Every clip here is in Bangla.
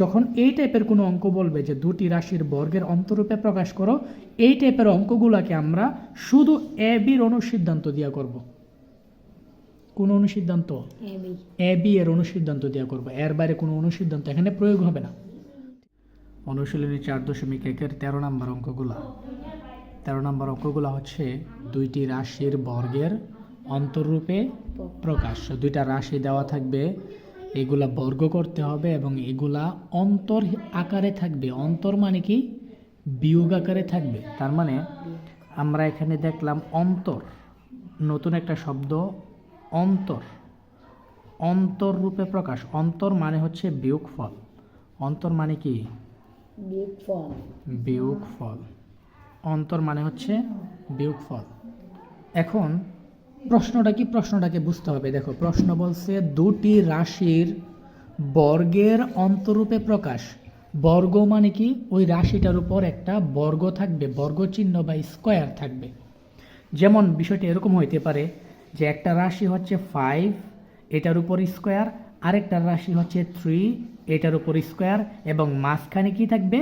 যখন এই টাইপের কোনো অঙ্ক বলবে যে দুটি রাশির বর্গের অন্তরূপে প্রকাশ করো, এই টাইপের অঙ্কগুলোকে আমরা শুধু এ বির অনুসিদ্ধান্ত দিয়া করব। কোন অনুসিদ্ধান্ত? এ বি এর অনুসিদ্ধান্ত দিয়া করব, এর বাইরে কোনো অনুসিদ্ধান্ত এখানে প্রয়োগ হবে না। অনুশীলনী 4.1-এর 13 নম্বর অঙ্কগুলা। 13 নম্বর অঙ্কগুলা হচ্ছে দুইটি রাশির বর্গের অন্তররূপে প্রকাশ। দুইটা রাশি দেওয়া থাকবে, এগুলা বর্গ করতে হবে এবং এগুলা অন্তর আকারে থাকবে। অন্তর মানে কি? বিয়োগ আকারে থাকবে। তার মানে আমরা এখানে দেখলাম অন্তর, নতুন একটা শব্দ অন্তর, অন্তর রূপে প্রকাশ। অন্তর মানে হচ্ছে বিয়োগফল। অন্তর মানে কি? বিয়োগফল। অন্তর মানে হচ্ছে বিয়োগফল। এখন প্রশ্নটা কি? প্রশ্নটাকে বুঝতে হবে। দেখো, প্রশ্ন বলছে দুটি রাশির বর্গের অন্তরূপে প্রকাশ। বর্গ মানে কি? ওই রাশিটার উপর একটা বর্গ থাকবে, বর্গ চিহ্ন বা স্কোয়ার থাকবে। যেমন বিষয়টা এরকম হইতে পারে যে একটা রাশি হচ্ছে 5, এটার উপর স্কোয়ার, আরেকটা রাশি হচ্ছে 3, এটার উপর স্কোয়ার, এবং মাঝখানে কি থাকবে?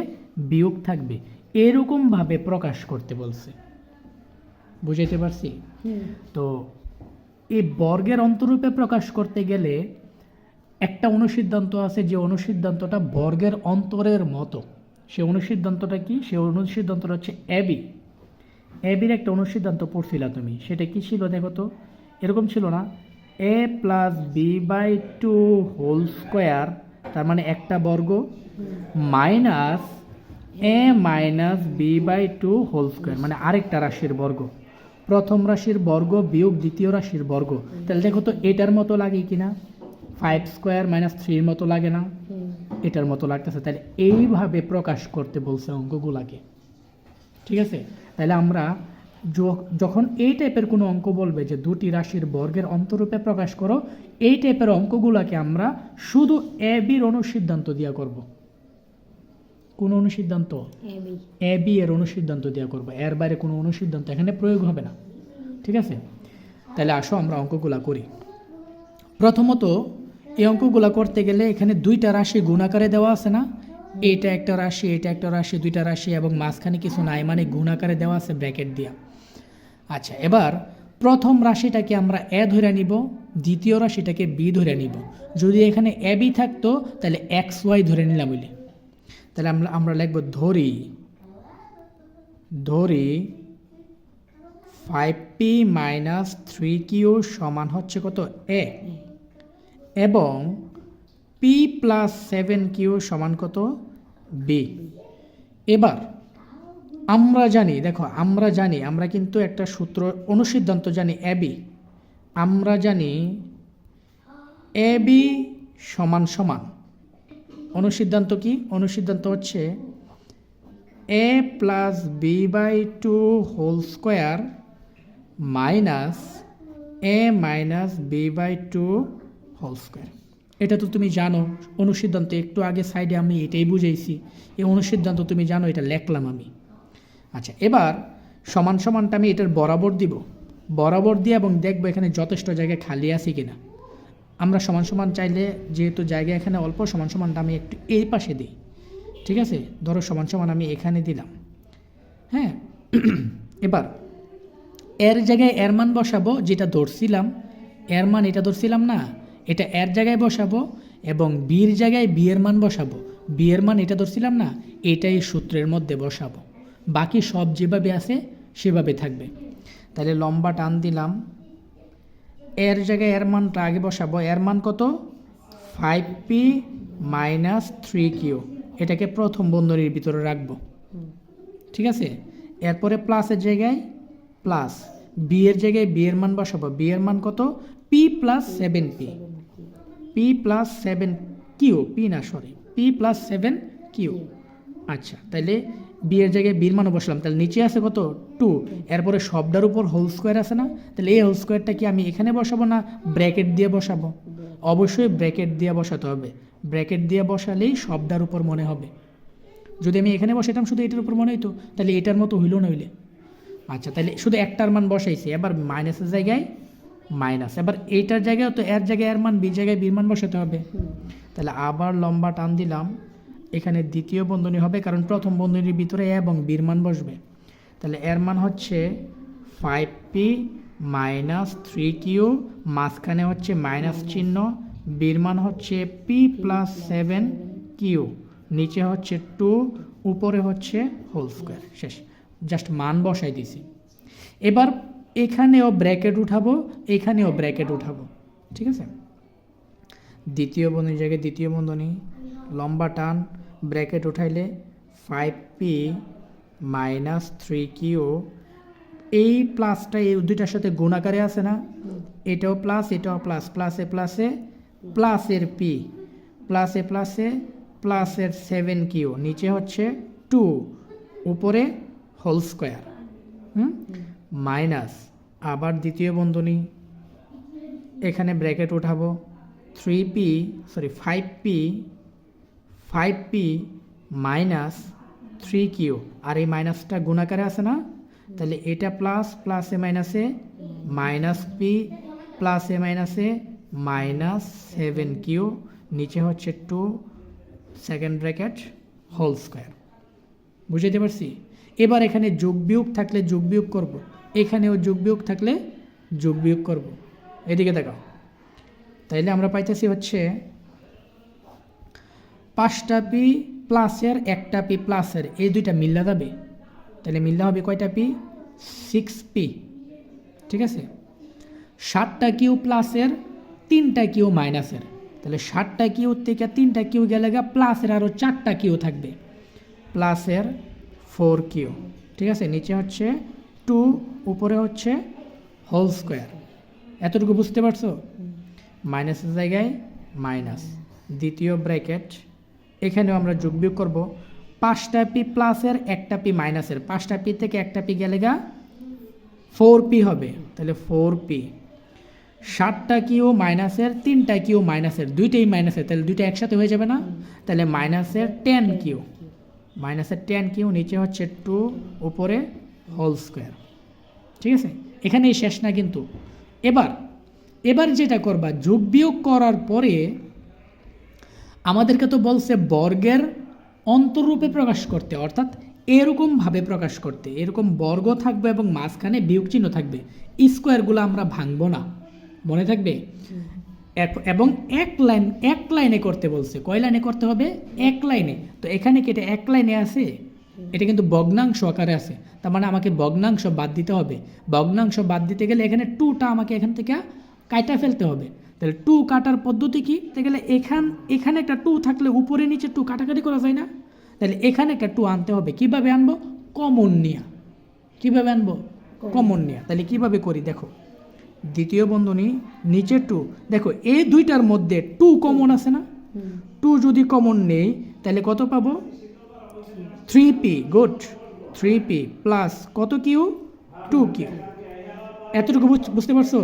বিয়োগ থাকবে। এরকমভাবে প্রকাশ করতে বলছে। বুঝাইতে পারছি? তো এই বর্গের অন্তরূপে প্রকাশ করতে গেলে একটা অনুসিদ্ধান্ত আছে, যে অনুসিদ্ধান্তটা বর্গের অন্তরের মতো। সে অনুসিদ্ধান্তটা কি? সে অনুসিদ্ধান্তটা হচ্ছে এবি। এবির একটা অনুসিদ্ধান্ত পড়ছিলা তুমি, সেটা কি ছিল দেখো তো? এরকম ছিল না? a plus B by 2 whole square, তার মানে একটা বর্গ, minus a minus B by 2 whole square, মানে আরেকটা রাশির বর্গ। প্রথম রাশির বর্গ বিয়োগ দ্বিতীয় রাশির বর্গ। তাহলে দেখো তো এটার মতো লাগে কিনা? 5 স্কোয়ার মাইনাস 3 মতো লাগে না? এটার মতো লাগতেছে। তাহলে এইভাবে প্রকাশ করতে বলছে অঙ্কগুলাকে। ঠিক আছে? তাহলে আমরা যখন এই টাইপের কোনো অঙ্ক বলবে যে দুটি রাশির বর্গের অন্তরূপে প্রকাশ করো, এই টাইপের অঙ্কগুলাকে আমরা শুধু এ বির অনুসিদ্ধান্ত দিয়া করব। কোন অনুসিদ্ধান্ত? এ বি এর অনুসিদ্ধান্ত দিয়া করব, এর বাইরে কোনো অনুসিদ্ধান্ত এখানে প্রয়োগ হবে না। ঠিক আছে? তাহলে আসো আমরা অঙ্কগুলা করি। প্রথমত এই অঙ্কগুলা করতে গেলে এখানে দুইটা রাশি গুণাকারে দেওয়া আছে না? এটা একটা রাশি, এটা একটা রাশি, দুইটা রাশি, এবং মাঝখানে কিছু নাই, মানে গুণাকারে দেওয়া আছে ব্র্যাকেট দিয়া। আচ্ছা, এবার প্রথম রাশিটাকে আমরা এ ধরে নিব, দ্বিতীয় রাশিটাকে বি ধরে নিব। যদি এখানে এ বি থাকতো তাহলে এক্স ওয়াই ধরে নিলাম বলে। তাহলে আমরা লিখব ধরি 5p মাইনাস 3q সমান হচ্ছে কত? এ, এবং p প্লাস 7q সমান কত? বি। এবার আমরা জানি, দেখো আমরা কিন্তু একটা সূত্র অনুসিদ্ধান্ত জানি এবি। আমরা জানি এবি সমান সমান, অনুসিদ্ধান্ত কি? অনুসিদ্ধান্ত হচ্ছে A plus B by 2 whole square minus A minus B by 2 whole square. এটা তো তুমি জানো অনুসিদ্ধান্ত, একটু আগে সাইডে আমি এটাই বুঝাইছি। এই অনুসিদ্ধান্ত তুমি জানো, এটা লেখলাম আমি। আচ্ছা, এবার সমান সমানটা আমি এটার বরাবর দিব, বরাবর দিয়ে এবং দেখবো এখানে যথেষ্ট জায়গায় খালি আছে কিনা। আমরা সমান সমান চাইলে, যেহেতু জায়গা এখানে অল্প, সমান সমানটা আমি একটু এই পাশে দিই। ঠিক আছে? ধরো সমান সমান আমি এখানে দিলাম। হ্যাঁ, এবার এর জায়গায় এর মান বসাবো, যেটা ধরছিলাম এর মান, এটা ধরছিলাম না, এটা এর জায়গায় বসাবো, এবং বির জায়গায় বি এর মান বসাবো। বি এর মান এটা ধরছিলাম না, এটাই সূত্রের মধ্যে বসাবো। বাকি সব যেভাবে আছে সেভাবে থাকবে। তাহলে লম্বা টান দিলাম, এর জায়গায় এর মানটা আগে বসাবো। এর মান কত? 5p minus 3q। এটাকে প্রথম বন্ধনীর ভিতরে রাখবো। ঠিক আছে? এরপরে প্লাসের জায়গায় প্লাস, বি এর জায়গায় বি এর মান বসাবো। বি এর মান কত? p plus 7p, p plus 7q, p plus 7q। আচ্ছা, তাহলে বি এর জায়গায় বির মানও বসলাম। তাহলে নিচে আছে কত? 2। এরপরে সবটার উপর হোল স্কোয়ার আছে না? তাহলে এই হোল স্কোয়ারটা কি আমি এখানে বসাবো না ব্র্যাকেট দিয়ে বসাবো? অবশ্যই ব্র্যাকেট দিয়ে বসাতে হবে। ব্র্যাকেট দিয়ে বসালেই সবটার উপর মনে হবে। যদি আমি এখানে বসাইতাম শুধু এটার উপর মনে হইতো, তাহলে এটার মতো হইল না হইলে। আচ্ছা, তাহলে শুধু একটার মান বসাইছি, এবার মাইনাসের জায়গায় মাইনাস, এবার এইটার জায়গায় তো এর জায়গায় এর মান, বির জায়গায় বির মান বসাতে হবে। তাহলে আবার লম্বা টান দিলাম, এখানে দ্বিতীয় বন্ধনী হবে, কারণ প্রথম বন্ধনীর ভিতরে এ এবং বির মান বসবে। তাহলে এর মান হচ্ছে 5p মাইনাস 3q, মাঝখানে হচ্ছে মাইনাস চিহ্ন, বির মান হচ্ছে p প্লাস 7q, নিচে হচ্ছে 2, উপরে হচ্ছে হোল স্কোয়ার। শেষ, জাস্ট মান বসাই দিছি। এবার এখানেও ব্র্যাকেট উঠাবো, এখানেও ব্র্যাকেট উঠাবো, ঠিক আছে। দ্বিতীয় বন্ধনীর জায়গায় দ্বিতীয় বন্ধনী, লম্বা টান, ব্র্যাকেট উঠাইলে 5p মাইনাস 3q, এই প্লাসটা এই দুইটার সাথে গুণাকারে আছে না, এটাও প্লাস এটাও প্লাস, প্লাসে প্লাসে প্লাসের p, প্লাসে প্লাসে প্লাসের 7q, নিচে হচ্ছে 2, উপরে হোল স্কোয়ার, মাইনাস আবার দ্বিতীয় বন্ধনী, এখানে ব্র্যাকেট উঠাবো 5p মাইনাস 3q, আর এই মাইনাসটা গুণাকারে আছে না, তাহলে এটা প্লাস, প্লাসে মাইনাসে মাইনাস p, প্লাসে মাইনাসে মাইনাস 7q, নিচে হচ্ছে 2, সেকেন্ড ব্র্যাকেট হোল স্কোয়ার। বুঝতে পারছি? এবার এখানে যোগ বিয়োগ থাকলে যোগ বিয়োগ করব, এখানেও যোগ বিয়োগ থাকলে যোগ বিয়োগ করব। এদিকে দেখাও, তাইলে আমরা পাইতেছি হচ্ছে 5টা p প্লাসের 1টা p প্লাসের, এই দুইটা মিল্লা যাবে, তাহলে মিল্লা হবে কয়টা p? 6p, ঠিক আছে। 7টা কিউ প্লাসের 3টা কিউ মাইনাসের, তাহলে 7টা কিউ থেকে 3টা কিউ গেলে গা প্লাসের আরও 4টা কিউ থাকবে, প্লাসের 4q, ঠিক আছে। নিচে হচ্ছে 2, উপরে হচ্ছে হোল স্কোয়ার। এতটুকু বুঝতে পারছো? মাইনাসের জায়গায় মাইনাস, দ্বিতীয় ব্র্যাকেট, এখানেও আমরা যোগ বিয়োগ করবো। 5টা p প্লাসের 1টা p মাইনাসের, 5টা p থেকে 1টা p গেলে গা 4p হবে, তাহলে 4p। 7টা কিউ মাইনাসের 3টা কিউ মাইনাসের, দুইটাই মাইনাসের, তাহলে দুইটা একসাথে হয়ে যাবে না, তাহলে মাইনাসের 10q, মাইনাসের 10q, নিচে হচ্ছে 2, উপরে হোল স্কোয়ার, ঠিক আছে। এখানেই শেষ না কিন্তু। এবার যেটা করবা, যোগ বিয়োগ করার পরে আমাদেরকে তো বলছে বর্গের অন্তরূপে প্রকাশ করতে, অর্থাৎ এরকমভাবে প্রকাশ করতে, এরকম বর্গ থাকবে এবং মাঝখানে বিয়োগ চিহ্ন থাকবে, স্কোয়ারগুলো আমরা ভাঙবো না, মনে থাকবে। এবং এক লাইনে করতে বলছে, কয় লাইনে করতে হবে? এক লাইনে। তো এখানে কি এটা এক লাইনে আছে? এটা কিন্তু ভগ্নাংশ আকারে আছে, তার মানে আমাকে ভগ্নাংশ বাদ দিতে হবে। ভগ্নাংশ বাদ দিতে গেলে এখানে 2টা আমাকে এখান থেকে কাটা ফেলতে হবে। তাহলে 2 কাটার পদ্ধতি কি? তাহলে এখানে একটা 2 থাকলে উপরে নিচে 2 কাটাকাটি করা যায় না? তাহলে এখানে একটা 2 আনতে হবে। কিভাবে আনবো? কমন নিয়া। কিভাবে আনবো? কমন নিয়া। তাহলে কিভাবে করি দেখো, দ্বিতীয় বন্ধনী, নিচে 2, দেখো এই দুইটার মধ্যে 2 কমন আছে না? 2 যদি কমন নেই তাহলে কত পাবো? 3p, গুড, 3p প্লাস কত কিউ? 2q। এতটুকু বুঝতে পারছো?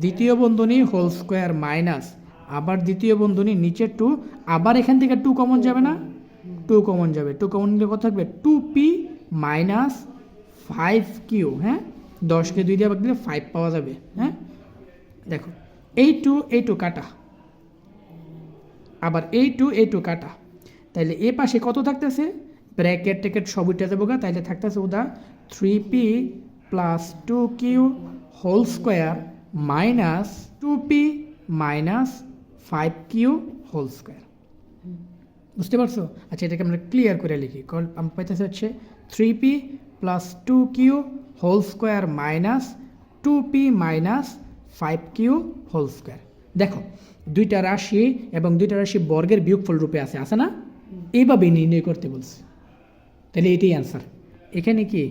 দ্বিতীয় বন্ধনী হোল স্কোয়ার মাইনাস, আবার দ্বিতীয় বন্ধনী নিচে 2, আবার এখান থেকে 2 কমন যাবে না? 2 কমন যাবে, 2 কমন নিলে কত থাকবে? 2p minus 5q। হ্যাঁ, 10কে 2 দিয়ে ভাগ দিলে 5 পাওয়া যাবে। হ্যাঁ, দেখো এই 2 কাটা, আবার এই 2 কাটা, তাইলে এ পাশে কত থাকতেছে? ব্র্যাকেট টেকেট সব উঠে যাবো গা, তাইলে থাকতেছে ওটা 3p plus 2q whole square minus 2p minus 5q whole square. বুঝতে পারছো? আচ্ছা, এটাকে আমরা ক্লিয়ার করে লিখি। আমরা পাইতেছে হচ্ছে 3p plus 2q whole square minus 2p minus 5q whole square. দেখো দুইটা রাশি এবং দুইটা রাশি বর্গের বিয়োগফল রূপে আছে না? এইভাবে নির্ণয় করতে বলছে। তাহলে এটাই অ্যান্সার। এখানে কি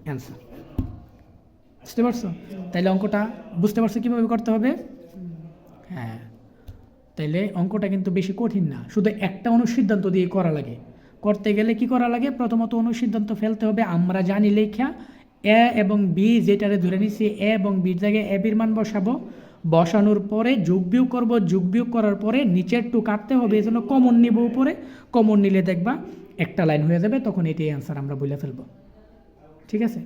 অ্যান্সার? বুঝতে পারছো? তাইলে অঙ্কটা বুঝতে পারছো কীভাবে করতে হবে? হ্যাঁ, তাইলে অঙ্কটা কিন্তু বেশি কঠিন না, শুধু একটা অনুসিদ্ধান্ত দিয়ে করা লাগে। করতে গেলে কি করা লাগে? প্রথমত অনুসিদ্ধান্ত ফেলতে হবে। আমরা জানি লেখা এ এবং বি, যেটারে ধরে নিচ্ছি এ এবং বির জায়গায় এ বির মান বসাবো, বসানোর পরে যোগ বিয়োগ করবো, যোগ বিয়োগ করার পরে নিচের 2 কাটতে হবে, এই জন্য কমন নিব উপরে। কমন নিলে দেখবা একটা লাইন হয়ে যাবে, তখন এটাই অ্যান্সার আমরা বলে ফেলবো। ঠিক আছে?